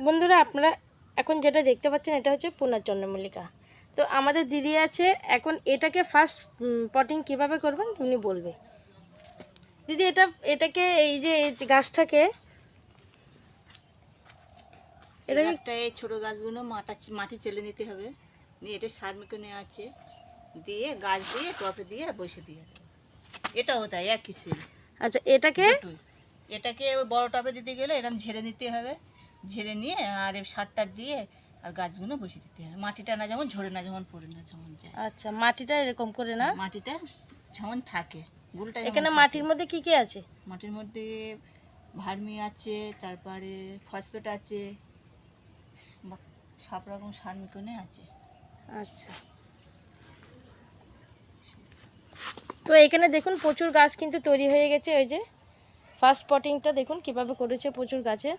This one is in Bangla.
বন্ধুরা আপনারা এখন যেটা দেখতে পাচ্ছেন এটা হচ্ছে পূর্ণচন্দ্রমল্লিকা। তো আমাদের দিদি আছে, এখন এটাকে ফার্স্ট পটিং কিভাবে করবেন উনি বলবে। দিদি এটাকে এই যে গাছটাকে এই ছোট গাছগুলো মাটি চেলে নিতে হবে, নিয়ে এটা সার মেখে আছে, দিয়ে গাছ দিয়ে টপে দিয়ে বসে দিয়ে এটাও তাই একই সেল। আচ্ছা এটাকে ওই বড় টবে দিতে গেলে এরকম ঝেড়ে নিতে হবে, ঝেড়ে নিয়ে আর সারটা দিয়ে আর গাছগুলো বসে দিতে হবে। মাটিটা না যেমন ঝরে না, যেমন পড়ে না, যেমন যায়। আচ্ছা মাটিটা এরকম করে না, মাটিটা যেমন থাকে গুলটা। এখানে মাটির মধ্যে কি কি আছে? মাটির মধ্যে ভার্মি আছে, তারপরে ফসফেট আছে, সব রকম সার মিকনে আছে। আচ্ছা, তো এখানে দেখুন প্রচুর গাছ কিন্তু তৈরি হয়ে গেছে। ওই যে ফার্স্ট পটিংটা দেখুন কিভাবে করেছে প্রচুর গাছে।